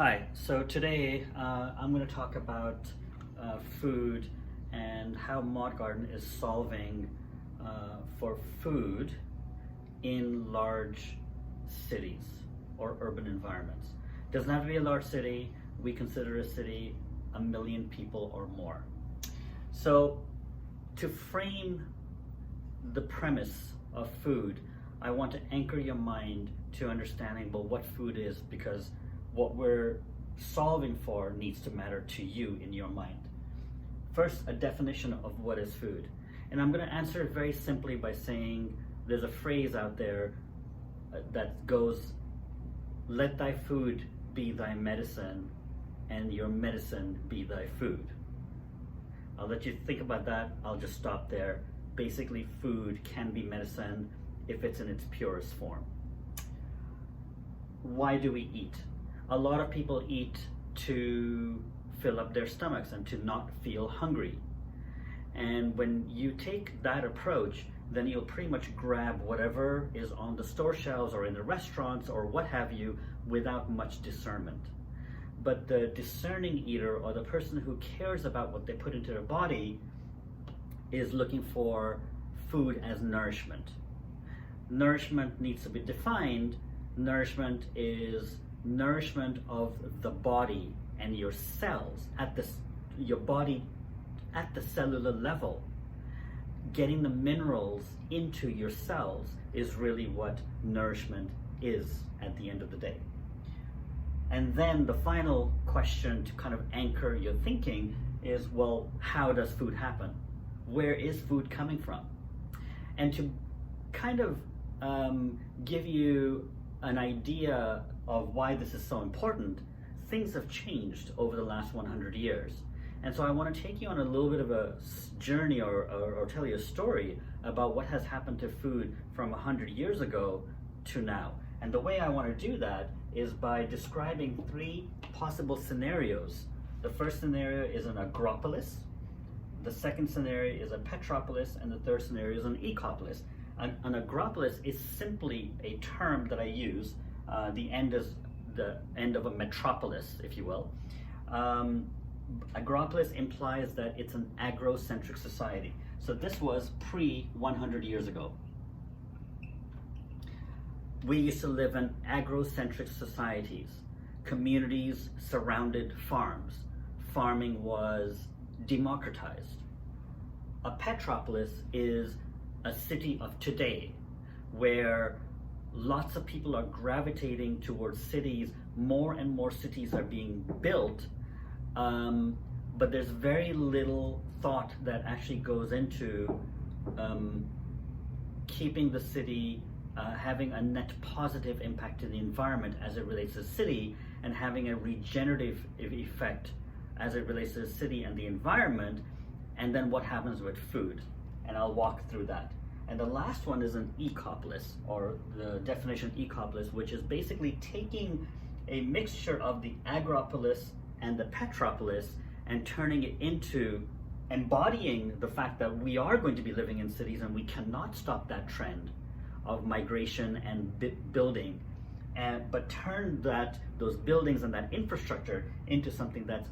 Hi, so today I'm going to talk about food and how Modgarden is solving for food in large cities or urban environments. Doesn't have to be a large city. We consider a city 1 million people or more. So to frame the premise of food, I want to anchor your mind to understanding, well, what food is, because what we're solving for needs to matter to you in your mind. First, a definition of what is food. And I'm going to answer it very simply by saying there's a phrase out there that goes, let thy food be thy medicine and your medicine be thy food. I'll let you think about that. I'll just stop there. Basically, food can be medicine if it's in its purest form. Why do we eat? A lot of people eat to fill up their stomachs and to not feel hungry. And when you take that approach, then you'll pretty much grab whatever is on the store shelves or in the restaurants or what have you without much discernment. But the discerning eater, or the person who cares about what they put into their body, is looking for food as nourishment. Nourishment needs to be defined. Nourishment is nourishment of the body and your cells your body at the cellular level. Getting the minerals into your cells is really what nourishment is at the end of the day. And then the final question to kind of anchor your thinking is, well, how does food happen? Where is food coming from? And to kind of give you an idea of why this is so important, things have changed over the last 100 years. And so I want to take you on a little bit of a journey or tell you a story about what has happened to food from 100 years ago to now. And the way I want to do that is by describing 3 possible scenarios. The first scenario is an agropolis, the second scenario is a petropolis, and the third scenario is an ecopolis. An agropolis is simply a term that I use. The end is the end of a metropolis, if you will. Agropolis implies that it's an agrocentric society. So this was pre-100 years ago. We used to live in agrocentric societies. Communities surrounded farms. Farming was democratized. A petropolis is a city of today where lots of people are gravitating towards cities. More and more cities are being built, but there's very little thought that actually goes into keeping the city having a net positive impact in the environment as it relates to the city, and having a regenerative effect as it relates to the city and the environment, and then what happens with food. And I'll walk through that. And the last one is an ecopolis, or the definition ecopolis, which is basically taking a mixture of the agropolis and the petropolis and turning it into embodying the fact that we are going to be living in cities and we cannot stop that trend of migration and building, but turn those buildings and that infrastructure into something that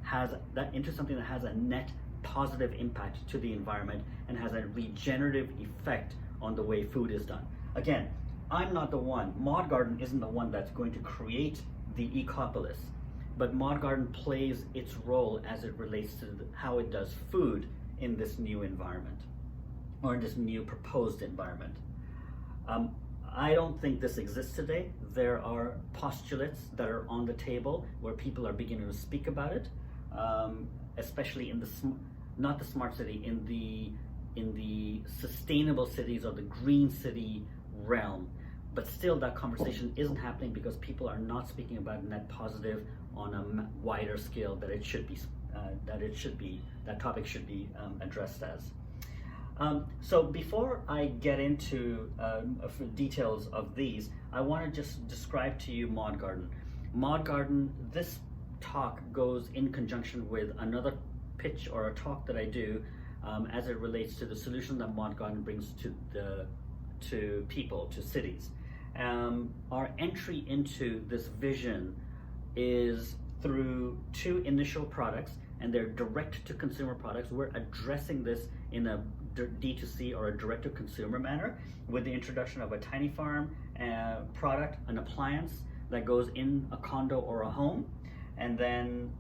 has a net positive impact to the environment and has a regenerative effect on the way food is done. Again, I'm not the one. Modgarden isn't the one that's going to create the ecopolis, but Modgarden plays its role as it relates to how it does food in this new environment, or in this new proposed environment. I don't think this exists today. There are postulates that are on the table where people are beginning to speak about it, especially in not the smart city, in the sustainable cities or the green city realm. But still, that conversation isn't happening because people are not speaking about net positive on a wider scale that it should be. That topic should be addressed as. So before I get into details of these, I want to just describe to you Modgarden. Modgarden, this talk goes in conjunction with another pitch or a talk that I do as it relates to the solution that Modgarden brings to people, to cities. Our entry into this vision is through two initial products, and they're direct to consumer products. We're addressing this in a D2C or a direct to consumer manner with the introduction of a tiny farm product, an appliance that goes in a condo or a home, and then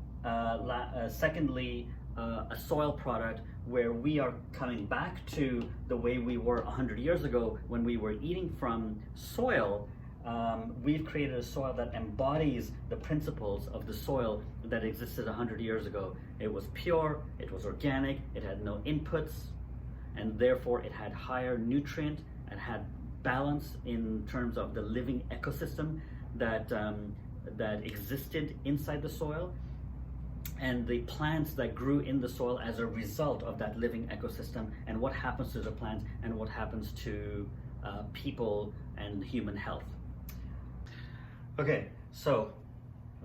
secondly, a soil product where we are coming back to the way we were 100 years ago when we were eating from soil. We've created a soil that embodies the principles of the soil that existed 100 years ago. It was pure, it was organic, it had no inputs, and therefore it had higher nutrient and had balance in terms of the living ecosystem that existed inside the soil, and the plants that grew in the soil as a result of that living ecosystem, and what happens to the plants and what happens to people and human health. Okay, so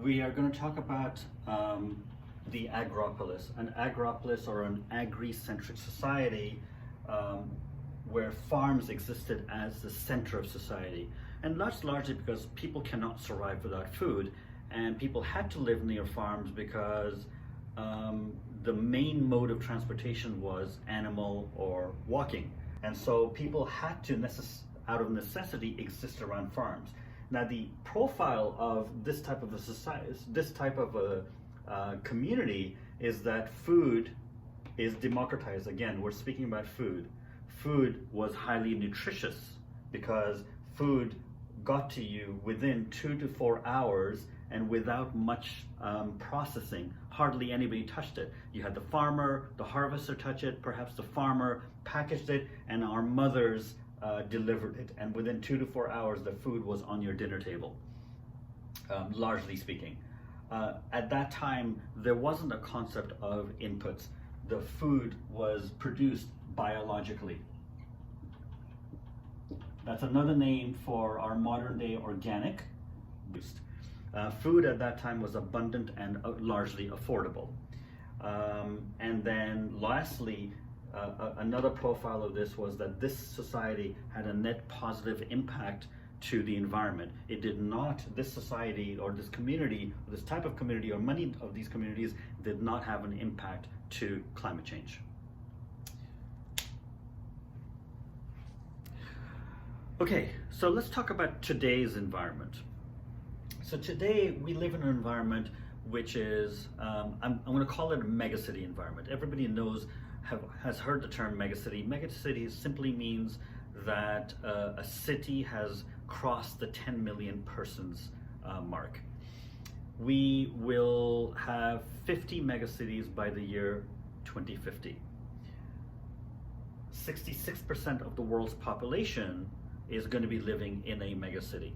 we are going to talk about the agropolis. An agropolis, or an agri-centric society, where farms existed as the center of society. And that's largely because people cannot survive without food, and people had to live near farms because the main mode of transportation was animal or walking. And so people had to, out of necessity, exist around farms. Now, the profile of this type of a society, this type of a community, is that food is democratized. Again, we're speaking about food. Food was highly nutritious because food got to you within 2 to 4 hours and without much processing. Hardly anybody touched it. You had the farmer, the harvester touch it, perhaps the farmer packaged it, and our mothers delivered it. And within 2 to 4 hours, the food was on your dinner table, largely speaking. At that time, there wasn't a concept of inputs. The food was produced biologically. That's another name for our modern day organic. Food at that time was abundant and largely affordable. And then lastly, another profile of this was that this society had a net positive impact to the environment. It did not, this society or this community, this type of community, or many of these communities did not have an impact to climate change. Okay, so let's talk about today's environment. So today we live in an environment which is, I'm going to call it a megacity environment. Everybody knows, has heard the term megacity. Megacity simply means that a city has crossed the 10 million persons mark. We will have 50 megacities by the year 2050. 66% of the world's population is going to be living in a megacity.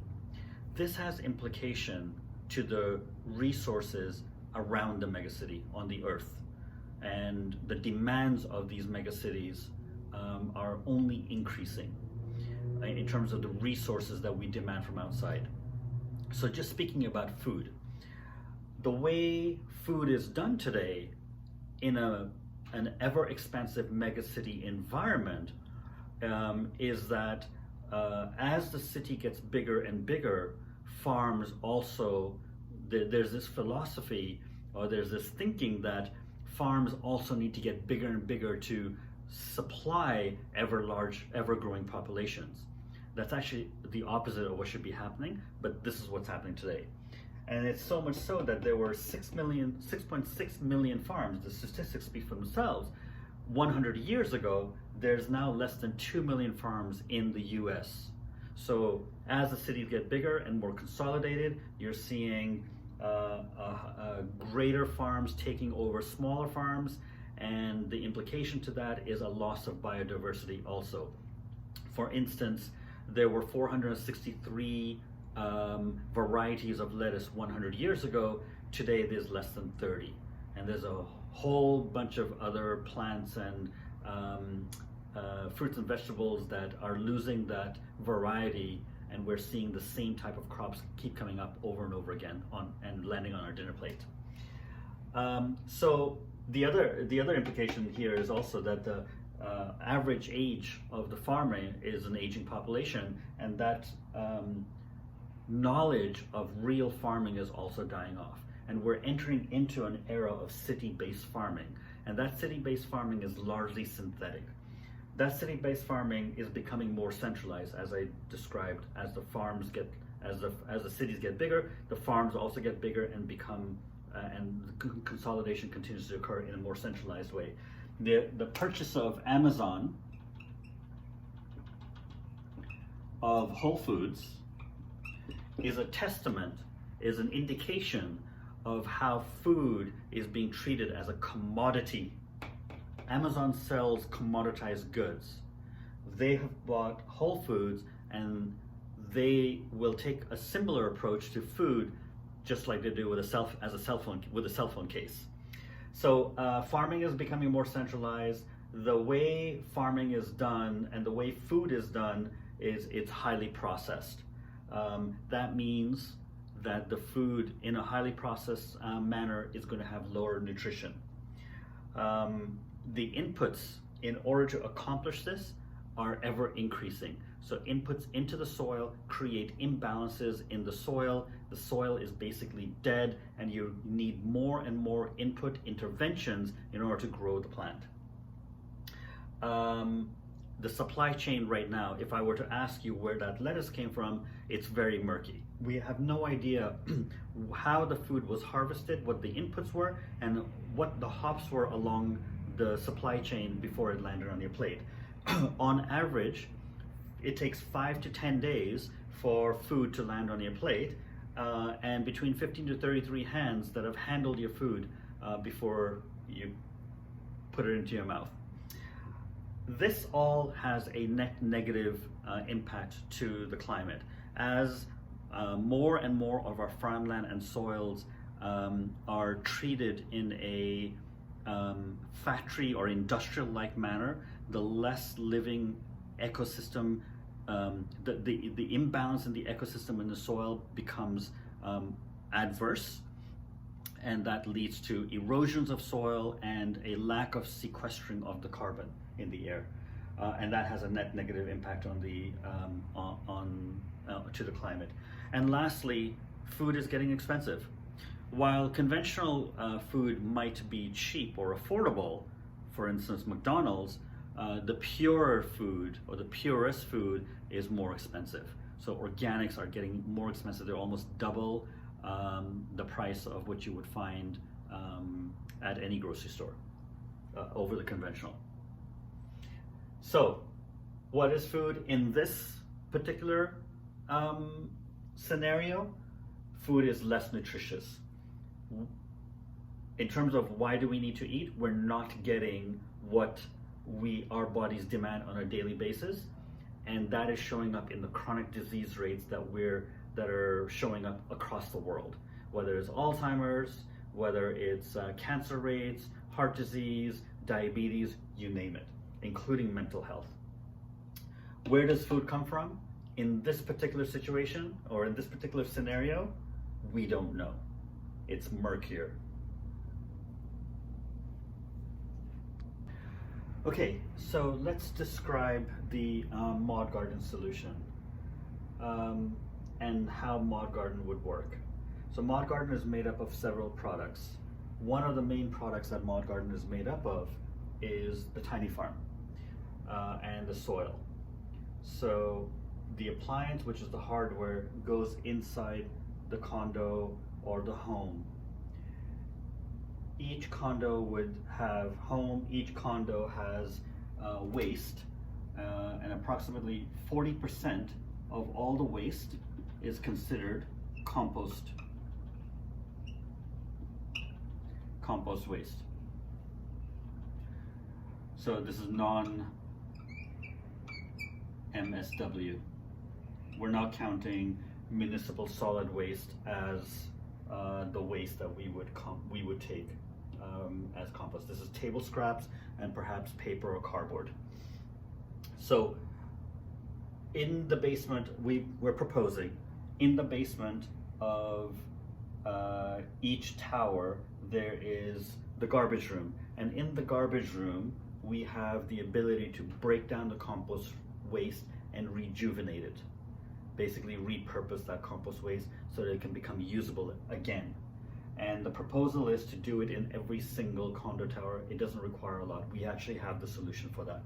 This has implication to the resources around the megacity on the earth, and the demands of these megacities are only increasing in terms of the resources that we demand from outside. So just speaking about food, the way food is done today in an ever expansive megacity environment is that as the city gets bigger and bigger, farms also, there's this philosophy, or there's this thinking that farms also need to get bigger and bigger to supply ever growing populations. That's actually the opposite of what should be happening, but this is what's happening today. And it's so much so that there were 6.6 million farms. The statistics speak for themselves. 100 years ago, there's now less than 2 million farms in the US. So as the cities get bigger and more consolidated, you're seeing greater farms taking over smaller farms, and the implication to that is a loss of biodiversity also. For instance, there were 463 varieties of lettuce 100 years ago. Today there's less than 30, and there's a whole bunch of other plants and fruits and vegetables that are losing that variety, and we're seeing the same type of crops keep coming up over and over again and landing on our dinner plate. So the other implication here is also that the average age of the farmer is an aging population, and that knowledge of real farming is also dying off. And we're entering into an era of city-based farming. And that city-based farming is largely synthetic. That city-based farming is becoming more centralized, as I described. As the farms get, as the cities get bigger, the farms also get bigger and become, and consolidation continues to occur in a more centralized way. The purchase of Amazon, of Whole Foods, is a testament, is an indication of how food is being treated as a commodity. Amazon sells commoditized goods. They have bought Whole Foods, and they will take a similar approach to food, just like they do with a cell phone case. So farming is becoming more centralized. The way farming is done and the way food is done is it's highly processed. That means that the food in a highly processed manner is going to have lower nutrition. The inputs in order to accomplish this are ever increasing. So inputs into the soil create imbalances in the soil. The soil is basically dead, and you need more and more input interventions in order to grow the plant. The supply chain right now, if I were to ask you where that lettuce came from, it's very murky. We have no idea how the food was harvested, what the inputs were, and what the hops were along the supply chain before it landed on your plate. On average, it takes 5 to 10 days for food to land on your plate, and between 15 to 33 hands that have handled your food before you put it into your mouth. This all has a net negative impact to the climate. As more and more of our farmland and soils are treated in a factory or industrial-like manner, the less living ecosystem, the imbalance in the ecosystem in the soil becomes adverse, and that leads to erosions of soil and a lack of sequestering of the carbon in the air, and that has a net negative impact on the to the climate. And lastly, food is getting expensive. While conventional food might be cheap or affordable, for instance McDonald's, the purer food or the purest food is more expensive. So organics are getting more expensive. They're almost double the price of what you would find at any grocery store over the conventional. So what is food in this particular scenario? Food is less nutritious. In terms of why do we need to eat, we're not getting what our bodies demand on a daily basis, and that is showing up in the chronic disease rates that are showing up across the world, whether it's Alzheimer's, whether it's cancer rates, heart disease, diabetes, you name it, including mental health. Where does food come from? In this particular situation, or in this particular scenario, we don't know. It's murkier. Okay, so let's describe the Modgarden solution and how Modgarden would work. So Modgarden is made up of several products. One of the main products that Modgarden is made up of is the tiny farm and the soil. So the appliance, which is the hardware, goes inside the condo or the home. Each condo would have each condo has waste, and approximately 40% of all the waste is considered compost waste. So this is non-MSW. We're not counting municipal solid waste as the waste that we would take as compost. This is table scraps and perhaps paper or cardboard. So in the basement, we're proposing, in the basement of each tower, there is the garbage room. And in the garbage room, we have the ability to break down the compost waste and rejuvenate it. basically repurpose that compost waste so that it can become usable again. And the proposal is to do it in every single condo tower. It doesn't require a lot. We actually have the solution for that.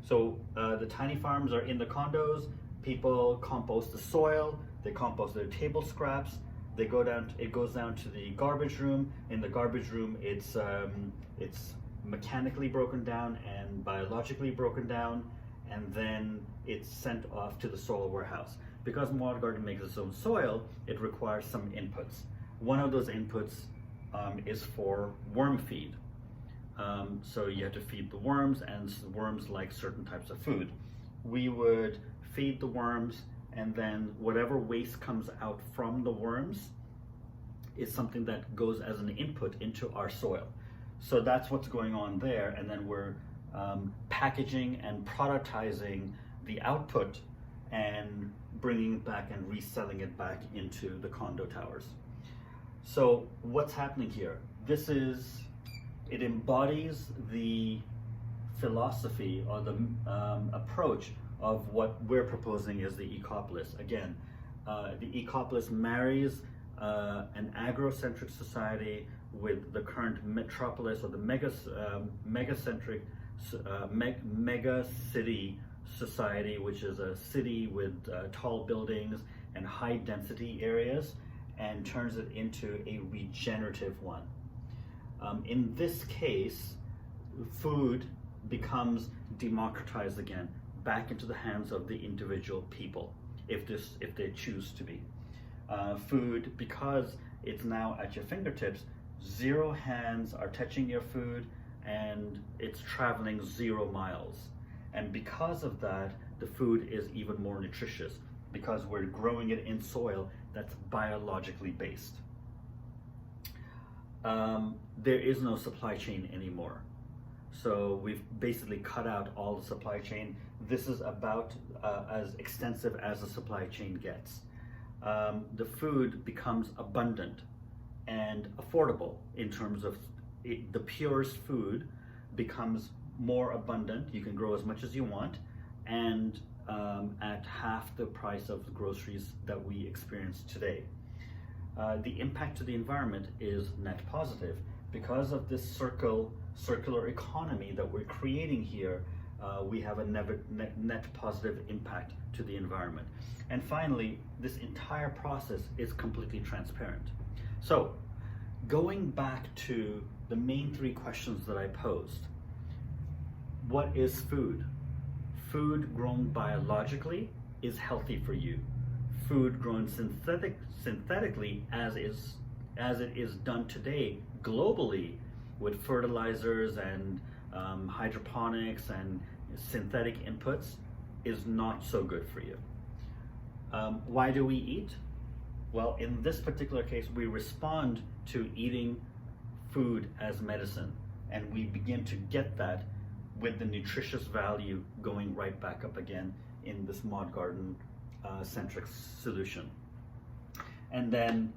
So the tiny farms are in the condos. People compost the soil, they compost their table scraps, they go down, it goes down to the garbage room. In the garbage room, it's mechanically broken down and biologically broken down, and then it's sent off to the soil warehouse. Because Modgarden makes its own soil, it requires some inputs. One of those inputs is for worm feed. So you have to feed the worms, and the worms like certain types of food. We would feed the worms, and then whatever waste comes out from the worms is something that goes as an input into our soil. So that's what's going on there, and then we're packaging and productizing the output and bringing it back and reselling it back into the condo towers. So what's happening here? It embodies the philosophy or the approach of what we're proposing as the ecopolis. Again, the ecopolis marries an agrocentric society with the current metropolis or the mega city society, which is a city with tall buildings and high density areas, and turns it into a regenerative one. In this case, food becomes democratized again, back into the hands of the individual people, if they choose to be. Food, because it's now at your fingertips, 0 hands are touching your food, and it's traveling 0 miles. And because of that, the food is even more nutritious, because we're growing it in soil that's biologically based. There is no supply chain anymore. So we've basically cut out all the supply chain. This is about as extensive as the supply chain gets. The food becomes abundant and affordable in terms of the purest food becomes more abundant. You can grow as much as you want, and at half the price of the groceries that we experience today. The impact to the environment is net positive. Because of this circular economy that we're creating here, we have a net positive impact to the environment. And finally, this entire process is completely transparent. So, going back to the main 3 questions that I posed. What is food? Food grown biologically is healthy for you. Food grown synthetically, as it is done today globally with fertilizers and hydroponics and synthetic inputs, is not so good for you. Why do we eat? Well, in this particular case, we respond to eating food as medicine, and we begin to get that with the nutritious value going right back up again in this Modgarden centric solution. And then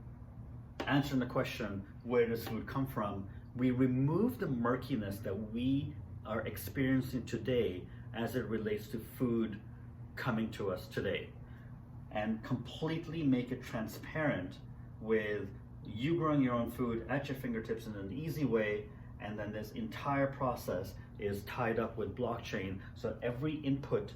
answering the question, where does food come from? We remove the murkiness that we are experiencing today as it relates to food coming to us today, and completely make it transparent with you growing your own food at your fingertips in an easy way. And then this entire process is tied up with blockchain, so every input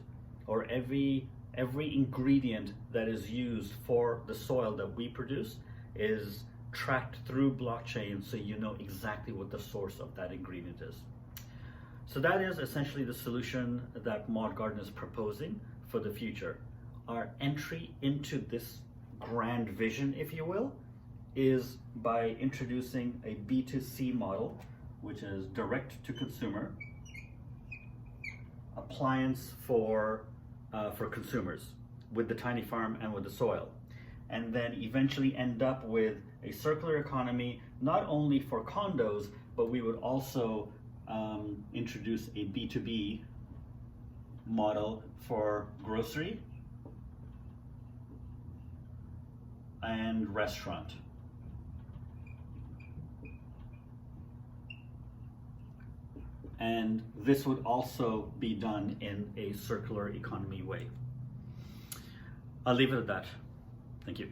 or every ingredient that is used for the soil that we produce is tracked through blockchain, so you know exactly what the source of that ingredient is. So that is essentially the solution that Modgarden is proposing for the future. Our entry into this grand vision, if you will, is by introducing a B2C model, which is direct to consumer, appliance for consumers with the tiny farm and with the soil, and then eventually end up with a circular economy, not only for condos, but we would also introduce a B2B model for grocery and restaurant. And this would also be done in a circular economy way. I'll leave it at that. Thank you.